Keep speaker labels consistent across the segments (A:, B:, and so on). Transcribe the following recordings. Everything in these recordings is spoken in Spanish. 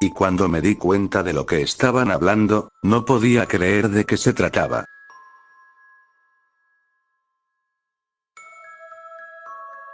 A: y cuando me di cuenta de lo que estaban hablando, no podía creer de qué se trataba.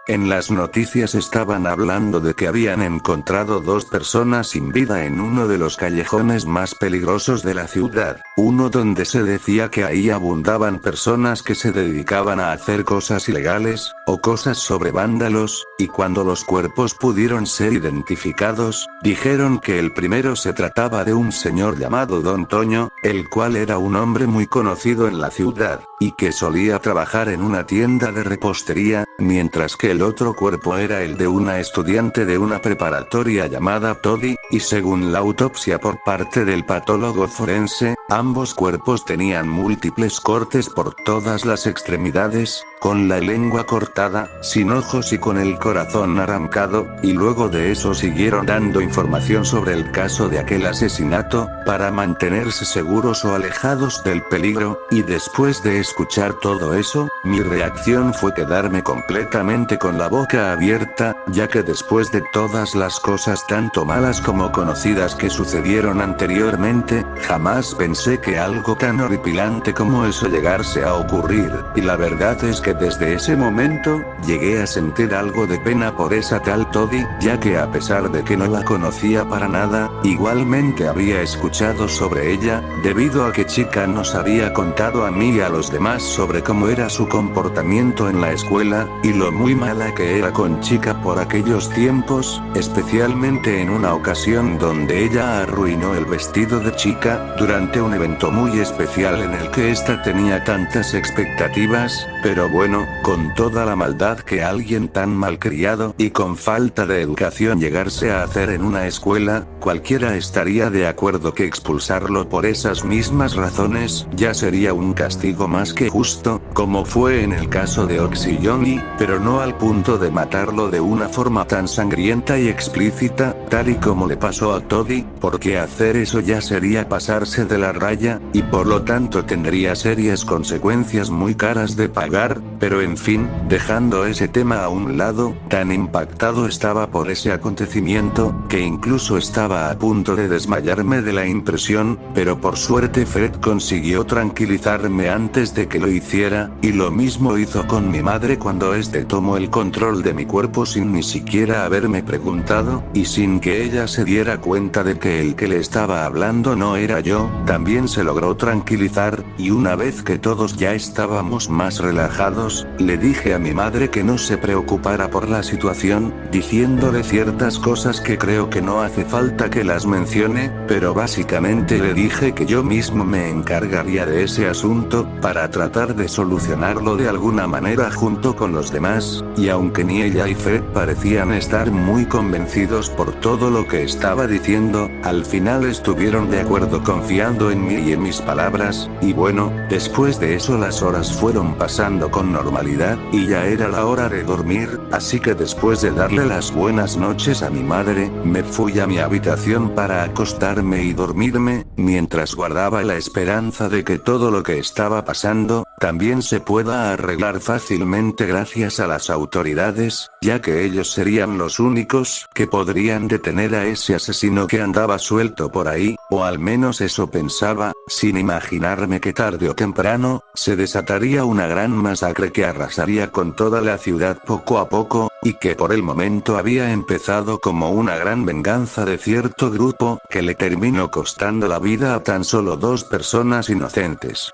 A: En las noticias estaban hablando de que habían encontrado 2 personas sin vida en uno de los callejones más peligrosos de la ciudad, uno donde se decía que ahí abundaban personas que se dedicaban a hacer cosas ilegales, o cosas sobre vándalos, y cuando los cuerpos pudieron ser identificados, dijeron que el primero se trataba de un señor llamado Don Toño, el cual era un hombre muy conocido en la ciudad, y que solía trabajar en una tienda de repostería, mientras que el otro cuerpo era el de una estudiante de una preparatoria llamada Toddy, y según la autopsia por parte del patólogo forense, ambos cuerpos tenían múltiples cortes por todas las extremidades, con la lengua cortada, sin ojos y con el corazón arrancado, y luego de eso siguieron dando información sobre el caso de aquel asesinato, para mantenerse seguros o alejados del peligro, y después de escuchar todo eso, mi reacción fue quedarme completamente con la boca abierta, ya que después de todas las cosas tanto malas como conocidas que sucedieron anteriormente, jamás pensé que algo tan horripilante como eso llegase a ocurrir, y la verdad es que desde ese momento, llegué a sentir algo de pena por esa tal Toddy, ya que a pesar de que no la conocía para nada, igualmente había escuchado sobre ella, debido a que chica nos había contado a mí y a los demás sobre cómo era su comportamiento en la escuela, y lo muy mala que era con chica por aquellos tiempos, especialmente en una ocasión donde ella arruinó el vestido de chica, durante un evento muy especial en el que ésta tenía tantas expectativas, pero bueno, con toda la maldad que alguien tan malcriado y con falta de educación llegase a hacer en una escuela, cualquiera estaría de acuerdo que expulsarlo por esas mismas razones ya sería un castigo más que justo, como fue en el caso de Oxyoni, pero no al punto de matarlo de una forma tan sangrienta y explícita, tal y como le pasó a Toddy, porque hacer eso ya sería pasarse de la raya, y por lo tanto tendría serias consecuencias muy caras de pagar, pero en fin, dejando ese tema a un lado, tan impactado estaba por ese acontecimiento, que incluso estaba a punto de desmayarme de la impresión, pero por suerte Fred consiguió tranquilizarme antes de que lo hiciera, y lo mismo hizo con mi madre cuando este tomó el control de mi cuerpo sin ni siquiera haberme preguntado, y sin que ella se diera cuenta de que el que le estaba hablando no era yo, también se logró tranquilizar, y una vez que todos ya estábamos más relajados, le dije a mi madre que no se preocupara por la situación, diciéndole ciertas cosas que creo que no hace falta que las mencione, pero básicamente le dije que yo mismo me encargaría de ese asunto, para tratar de solucionarlo de alguna manera junto con los demás, y aunque ni ella y Fred parecían estar muy convencidos por todo lo que estaba diciendo, al final estuvieron de acuerdo confiando en mí y en mis palabras, y bueno, después de eso las horas fueron pasando con normalidad, y ya era la hora de dormir, así que después de darle las buenas noches a mi madre, me fui a mi habitación para acostarme y dormirme, mientras guardaba la esperanza de que todo lo que estaba pasando, también se pueda arreglar fácilmente gracias a las autoridades, ya que ellos serían los únicos que podrían detener a ese asesino que andaba suelto por ahí, o al menos eso pensaba, sin imaginarme que tarde o temprano, se desataría una gran masacre que arrasaría con toda la ciudad poco a poco, y que por el momento había empezado como una gran venganza de cierto grupo, que le terminó costando la vida a tan solo 2 personas inocentes.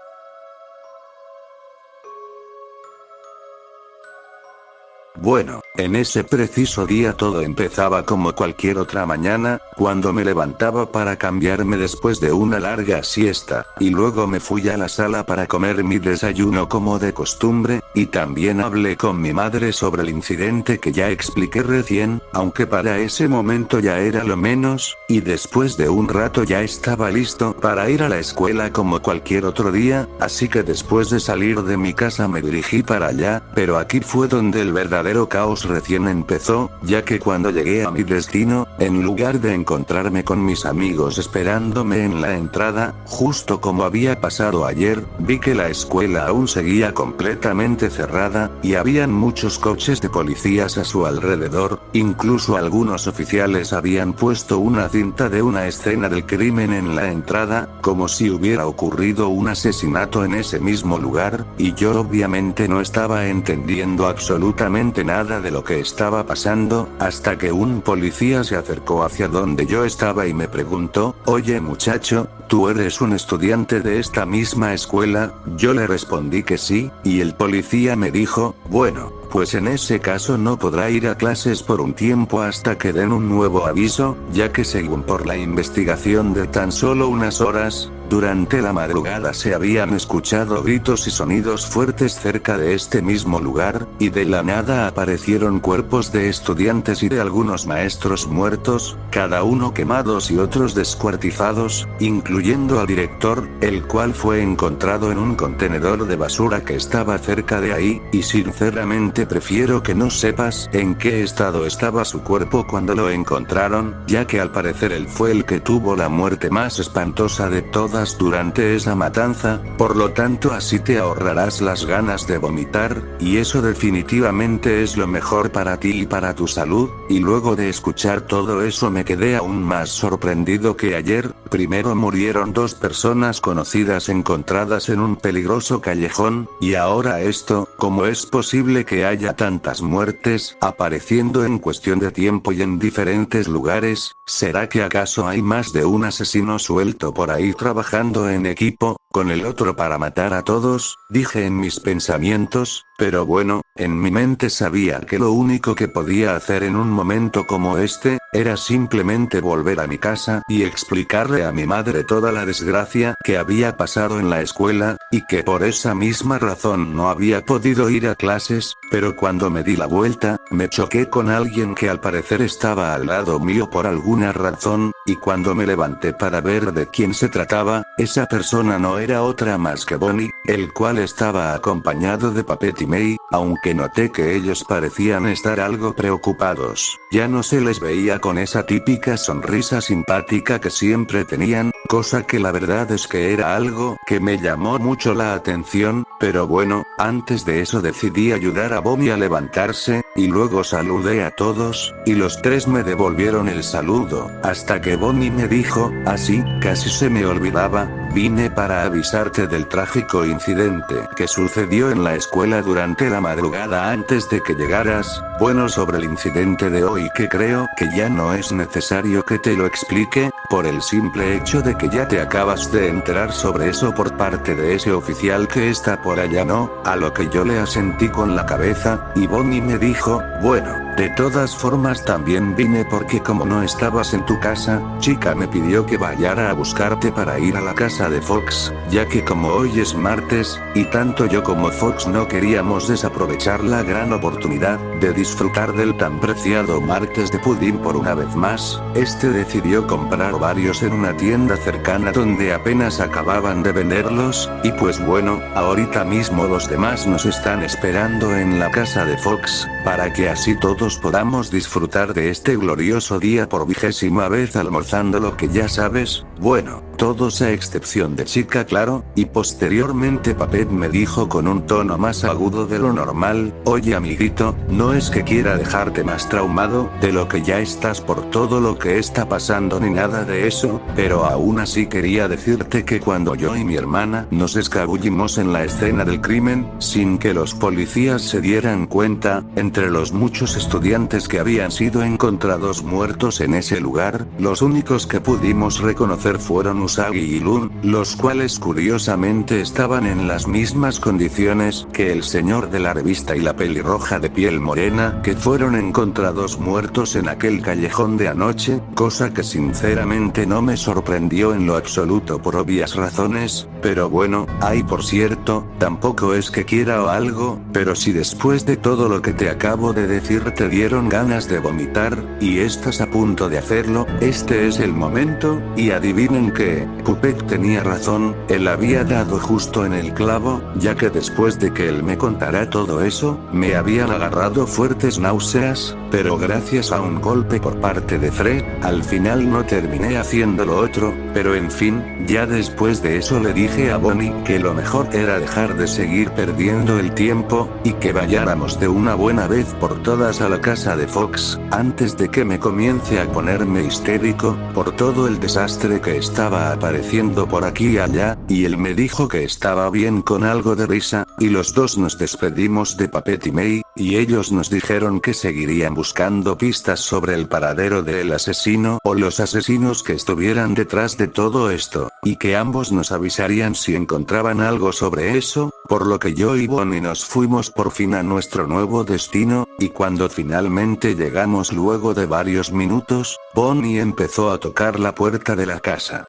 A: Bueno, en ese preciso día todo empezaba como cualquier otra mañana, cuando me levantaba para cambiarme después de una larga siesta, y luego me fui a la sala para comer mi desayuno como de costumbre, y también hablé con mi madre sobre el incidente que ya expliqué recién, aunque para ese momento ya era lo menos, y después de un rato ya estaba listo para ir a la escuela como cualquier otro día, así que después de salir de mi casa me dirigí para allá, pero aquí fue donde el verdadero verdadero caos recién empezó, ya que cuando llegué a mi destino, en lugar de encontrarme con mis amigos esperándome en la entrada, justo como había pasado ayer, vi que la escuela aún seguía completamente cerrada, y habían muchos coches de policías a su alrededor, incluso algunos oficiales habían puesto una cinta de una escena del crimen en la entrada, como si hubiera ocurrido un asesinato en ese mismo lugar, y yo obviamente no estaba entendiendo absolutamente nada de lo que estaba pasando, hasta que un policía se acercó hacia donde yo estaba y me preguntó: oye muchacho, ¿tú eres un estudiante de esta misma escuela? Yo le respondí que sí, y el policía me dijo: bueno, pues en ese caso no podrá ir a clases por un tiempo hasta que den un nuevo aviso, ya que según por la investigación de tan solo unas horas, durante la madrugada se habían escuchado gritos y sonidos fuertes cerca de este mismo lugar, y de la nada aparecieron cuerpos de estudiantes y de algunos maestros muertos, cada uno quemados y otros descuartizados, incluyendo al director, el cual fue encontrado en un contenedor de basura que estaba cerca de ahí, y sinceramente prefiero que no sepas en qué estado estaba su cuerpo cuando lo encontraron, ya que al parecer él fue el que tuvo la muerte más espantosa de todas durante esa matanza, por lo tanto así te ahorrarás las ganas de vomitar, y eso definitivamente es lo mejor para ti y para tu salud. Y luego de escuchar todo eso me quedé aún más sorprendido que ayer. Primero murieron 2 personas conocidas encontradas en un peligroso callejón, y ahora esto. ¿Cómo es posible que haya tantas muertes apareciendo en cuestión de tiempo y en diferentes lugares? ¿Será que acaso hay más de un asesino suelto por ahí trabajando en equipo con el otro para matar a todos? Dije en mis pensamientos, pero bueno, en mi mente sabía que lo único que podía hacer en un momento como este, era simplemente volver a mi casa y explicarle a mi madre toda la desgracia que había pasado en la escuela, y que por esa misma razón no había podido ir a clases, pero cuando me di la vuelta, me choqué con alguien que al parecer estaba al lado mío por alguna razón, y cuando me levanté para ver de quién se trataba, esa persona no era otra más que Bonnie, el cual estaba acompañado de Papet y May, aunque noté que ellos parecían estar algo preocupados. Ya no se les veía con esa típica sonrisa simpática que siempre tenían, cosa que la verdad es que era algo que me llamó mucho la atención, pero bueno, antes de eso decidí ayudar a Bonnie a levantarse, y luego saludé a todos, y los 3 me devolvieron el saludo, hasta que Bonnie me dijo: así, casi se me olvidaba, vine para avisarte del trágico incidente que sucedió en la escuela durante la madrugada antes de que llegaras. Bueno, sobre el incidente de hoy, que creo que ya no es necesario que te lo explique, por el simple hecho de que ya te acabas de enterar sobre eso por parte de ese oficial que está por allá, ¿no? A lo que yo le asentí con la cabeza, y Bonnie me dijo: bueno, de todas formas también vine porque como no estabas en tu casa, chica me pidió que vayara a buscarte para ir a la casa de Fox, ya que como hoy es martes, y tanto yo como Fox no queríamos desaprovechar la gran oportunidad de disfrutar del tan preciado martes de pudín por una vez más, decidió comprar varios en una tienda cercana donde apenas acababan de venderlos, y pues bueno, ahorita mismo los demás nos están esperando en la casa de Fox, para que así todos podamos disfrutar de este glorioso día por 20ª vez almorzando lo que ya sabes. Bueno, todos a excepción de chica, claro, y posteriormente Papet me dijo con un tono más agudo de lo normal: oye amiguito, no es que quiera dejarte más traumado de lo que ya estás por todo lo que está pasando ni nada de eso, pero aún así quería decirte que cuando yo y mi hermana nos escabullimos en la escena del crimen, sin que los policías se dieran cuenta, entre los muchos estudiantes que habían sido encontrados muertos en ese lugar, los únicos que pudimos reconocer fueron Usagi y Lun, los cuales curiosamente estaban en las mismas condiciones que el señor de la revista y la pelirroja de piel morena, que fueron encontrados muertos en aquel callejón de anoche, cosa que sinceramente no me sorprendió en lo absoluto por obvias razones, pero bueno, por cierto, tampoco es que quiera o algo, pero si después de todo lo que te acabo de decir te dieron ganas de vomitar, y estás a punto de hacerlo, este es el momento, y adivinen qué, Puppet tenía razón, él había dado justo en el clavo, ya que después de que él me contara todo eso, me habían agarrado fuertes náuseas, pero gracias a un golpe por parte de Fred, al final no terminé haciendo lo otro, pero en fin, ya después de eso le dije a Bonnie que lo mejor era dejar de seguir perdiendo el tiempo, y que vayáramos de una buena vez por todas a la casa de Fox, antes de que me comience a ponerme histérico, por todo el desastre que estaba apareciendo por aquí y allá, y él me dijo que estaba bien con algo de risa, y los dos nos despedimos de Puppet y May, y ellos nos dijeron que seguirían buscando pistas sobre el paradero del asesino o los asesinos que estuvieran detrás de todo esto, y que ambos nos avisarían si encontraban algo sobre eso, por lo que yo y Bonnie nos fuimos por fin a nuestro nuevo destino, y cuando finalmente llegamos luego de varios minutos, Bonnie empezó a tocar la puerta de la casa.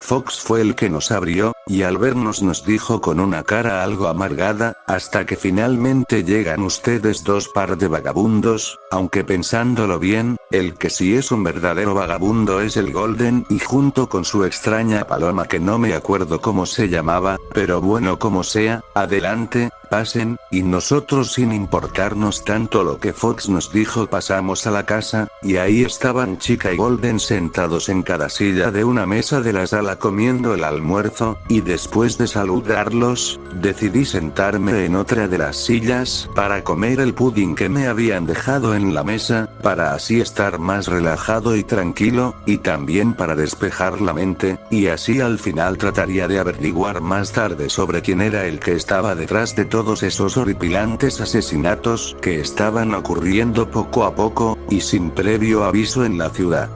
A: Fox fue el que nos abrió, y al vernos nos dijo con una cara algo amargada, hasta que finalmente llegan ustedes dos par de vagabundos, aunque pensándolo bien, el que sí es un verdadero vagabundo es el Golden y junto con su extraña paloma que no me acuerdo cómo se llamaba, pero bueno como sea, adelante, pasen, y nosotros sin importarnos tanto lo que Fox nos dijo pasamos a la casa, y ahí estaban Chica y Golden sentados en cada silla de una mesa de la sala comiendo el almuerzo, y después de saludarlos, decidí sentarme en otra de las sillas para comer el pudding que me habían dejado en la mesa, para así estar más relajado y tranquilo, y también para despejar la mente, y así al final trataría de averiguar más tarde sobre quién era el que estaba detrás de todos esos horripilantes asesinatos que estaban ocurriendo poco a poco, y sin previo aviso en la ciudad.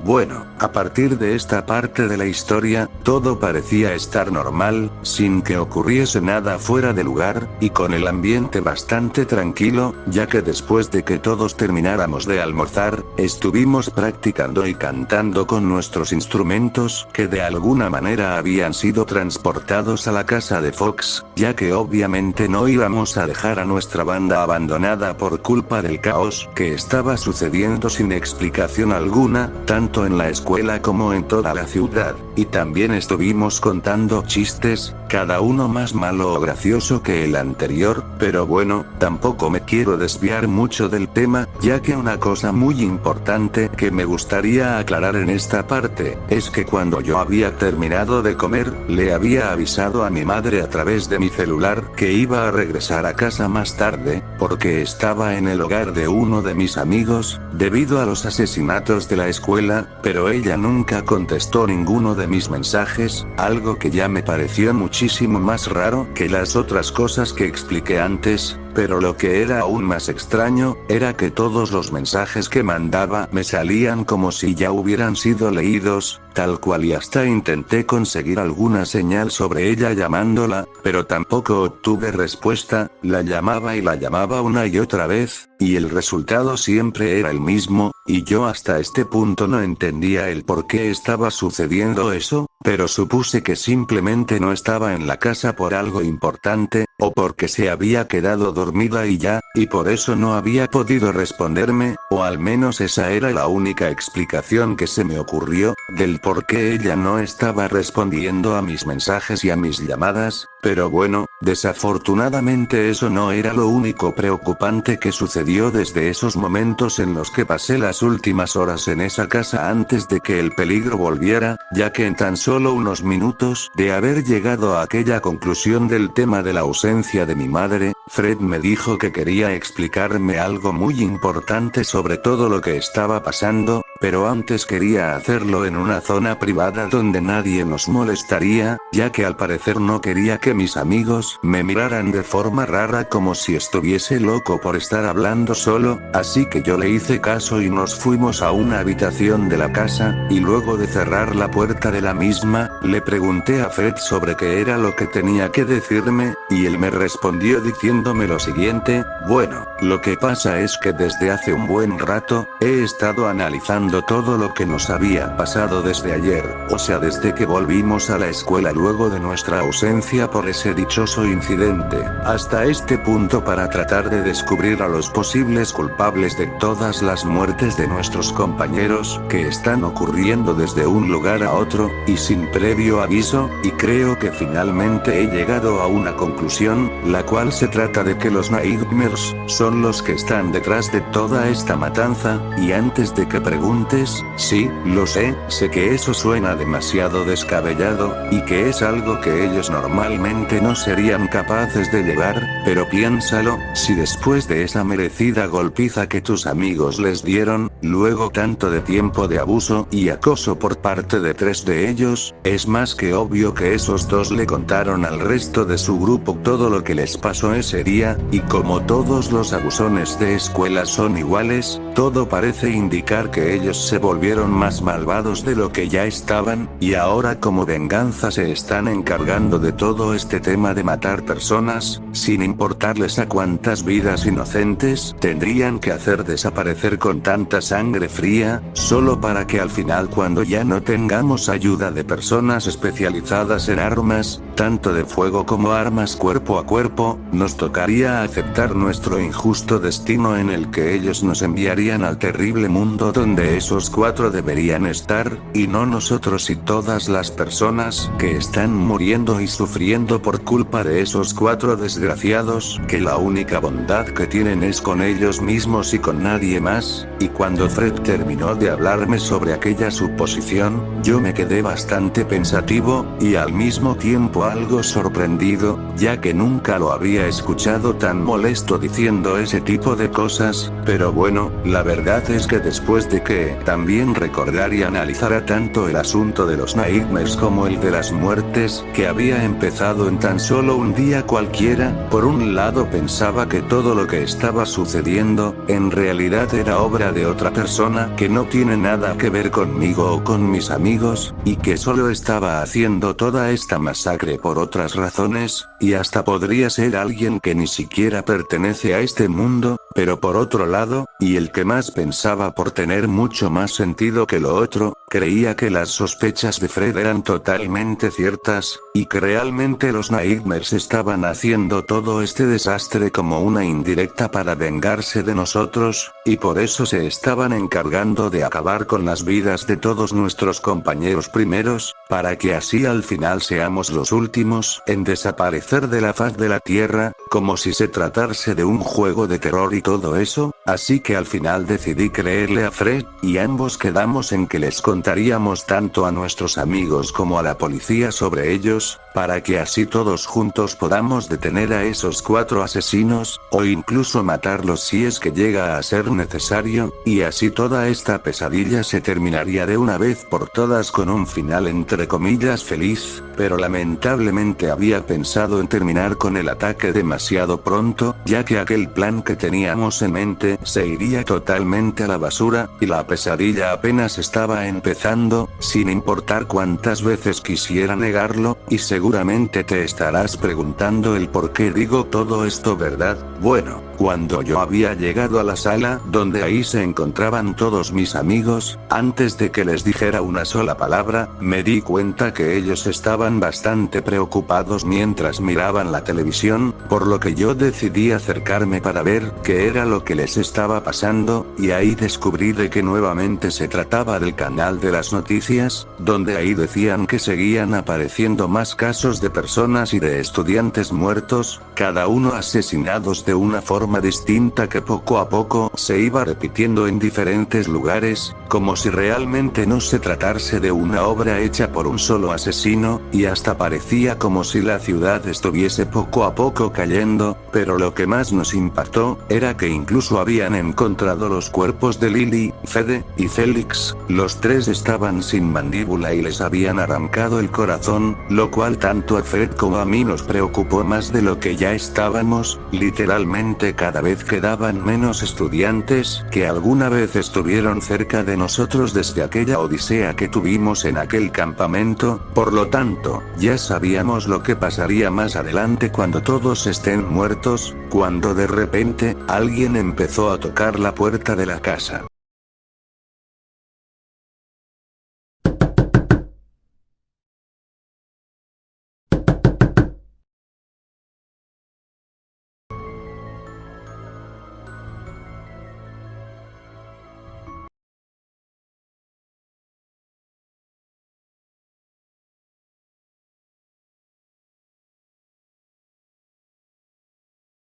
A: Bueno, a partir de esta parte de la historia, todo parecía estar normal, sin que ocurriese nada fuera de lugar, y con el ambiente bastante tranquilo, ya que después de que todos termináramos de almorzar, estuvimos practicando y cantando con nuestros instrumentos, que de alguna manera habían sido transportados a la casa de Fox, ya que obviamente no íbamos a dejar a nuestra banda abandonada por culpa del caos que estaba sucediendo sin explicación alguna, tanto en la escuela como en toda la ciudad, y también estuvimos contando chistes, cada uno más malo o gracioso que el anterior, pero bueno, tampoco me quiero desviar mucho del tema, ya que una cosa muy importante que me gustaría aclarar en esta parte, es que cuando yo había terminado de comer, le había avisado a mi madre a través de mi celular que iba a regresar a casa más tarde, porque estaba en el hogar de uno de mis amigos, debido a los asesinatos de la escuela, pero ella nunca contestó ninguno de mis mensajes, algo que ya me pareció muchísimo más raro que las otras cosas que expliqué antes, pero lo que era aún más extraño, era que todos los mensajes que mandaba me salían como si ya hubieran sido leídos, tal cual, y hasta intenté conseguir alguna señal sobre ella llamándola, pero tampoco obtuve respuesta, la llamaba y la llamaba una y otra vez, y el resultado siempre era el mismo, y yo hasta este punto no entendía el por qué estaba sucediendo eso, pero supuse que simplemente no estaba en la casa por algo importante, o porque se había quedado dormida y ya, y por eso no había podido responderme, o al menos esa era la única explicación que se me ocurrió, del por qué ella no estaba respondiendo a mis mensajes y a mis llamadas, pero bueno, desafortunadamente eso no era lo único preocupante que sucedió desde esos momentos en los que pasé las últimas horas en esa casa antes de que el peligro volviera, ya que en tan solo unos minutos de haber llegado a aquella conclusión del tema de la ausencia de mi madre, Fred me dijo que quería explicarme algo muy importante sobre todo lo que estaba pasando, pero antes quería hacerlo en una zona privada donde nadie nos molestaría, ya que al parecer no quería que mis amigos me miraran de forma rara como si estuviese loco por estar hablando solo, así que yo le hice caso y nos fuimos a una habitación de la casa, y luego de cerrar la puerta de la misma, le pregunté a Fred sobre qué era lo que tenía que decirme, y él me respondió diciéndome lo siguiente: bueno, lo que pasa es que desde hace un buen rato, he estado analizando todo lo que nos había pasado desde ayer, o sea desde que volvimos a la escuela luego de nuestra ausencia por ese dichoso incidente, hasta este punto para tratar de descubrir a los posibles culpables de todas las muertes de nuestros compañeros que están ocurriendo desde un lugar a otro, y sin previo aviso, y creo que finalmente he llegado a una conclusión, la cual se trata de que los Nightmares son los que están detrás de toda esta matanza, y antes de que preguntes, sí, lo sé que eso suena demasiado descabellado, y que es algo que ellos normalmente no serían capaces de llevar, pero piénsalo, si después de esa merecida golpiza que tus amigos les dieron, luego tanto de tiempo de abuso y acoso por parte de 3 de ellos, es más que obvio que esos 2 le contaron al resto de su grupo todo lo que les pasó ese día, y como todos los abusones de escuela son iguales, todo parece indicar que ellos se volvieron más malvados de lo que ya estaban, y ahora como venganza se están encargando de todo este tema de matar personas, sin importarles a cuántas vidas inocentes tendrían que hacer desaparecer con tanta sangre fría, solo para que al final, cuando ya no tengamos ayuda de personas especializadas en armas, tanto de fuego como armas cuerpo a cuerpo, nos tocaría aceptar nuestro injusto destino en el que ellos nos enviarían al terrible mundo donde esos 4 deberían estar, y no nosotros y todas las personas que están muriendo y sufriendo por culpa de esos 4 desgraciados, que la única bondad que tienen es con ellos mismos y con nadie más. Y cuando Fred terminó de hablarme sobre aquella suposición, yo me quedé bastante pensativo, y al mismo tiempo algo sorprendido, ya que nunca lo había escuchado tan molesto diciendo ese tipo de cosas, pero bueno, la verdad es que después de que también recordar y analizara tanto el asunto de los Nightmares como el de las muertes, que había empezado en tan solo un día cualquiera, por un lado pensaba que todo lo que estaba sucediendo, en realidad era obra de otra persona que no tiene nada que ver conmigo o con mis amigos, y que solo estaba haciendo toda esta masacre por otras razones, y hasta podría ser alguien que ni siquiera pertenece a este mundo, pero por otro lado, y el que más pensaba por tener mucho más sentido que lo otro, creía que las sospechas de Fred eran totalmente ciertas, y que realmente los Nightmares estaban haciendo todo este desastre como una indirecta para vengarse de nosotros, y por eso se estaban encargando de acabar con las vidas de todos nuestros compañeros primeros, para que así al final seamos los últimos en desaparecer de la faz de la tierra, como si se tratase de un juego de terror y todo eso. Así que al final decidí creerle a Fred, y ambos quedamos en que les contaríamos tanto a nuestros amigos como a la policía sobre ellos, para que así todos juntos podamos detener a esos 4 asesinos, o incluso matarlos si es que llega a ser necesario, y así toda esta pesadilla se terminaría de una vez por todas con un final entre comillas feliz, pero lamentablemente había pensado en terminar con el ataque demasiado pronto, ya que aquel plan que teníamos en mente se iría totalmente a la basura, y la pesadilla apenas estaba empezando, sin importar cuántas veces quisiera negarlo, y seguramente te estarás preguntando el por qué digo todo esto, ¿verdad? Bueno, cuando yo había llegado a la sala donde ahí se encontraban todos mis amigos, antes de que les dijera una sola palabra, me di cuenta que ellos estaban bastante preocupados mientras miraban la televisión, por lo que yo decidí acercarme para ver qué era lo que les estaba pasando, y ahí descubrí de que nuevamente se trataba del canal de las noticias, donde ahí decían que seguían apareciendo más casos de personas y de estudiantes muertos, cada uno asesinados de una forma forma distinta que poco a poco se iba repitiendo en diferentes lugares, como si realmente no se tratase de una obra hecha por un solo asesino, y hasta parecía como si la ciudad estuviese poco a poco cayendo, pero lo que más nos impactó, era que incluso habían encontrado los cuerpos de Lily, Fede, y Félix, los tres estaban sin mandíbula y les habían arrancado el corazón, lo cual tanto a Fred como a mí nos preocupó más de lo que ya estábamos. Literalmente cada vez quedaban menos estudiantes que alguna vez estuvieron cerca de nosotros desde aquella odisea que tuvimos en aquel campamento, por lo tanto, ya sabíamos lo que pasaría más adelante cuando todos estén muertos, cuando de repente, alguien empezó a tocar la puerta de la casa.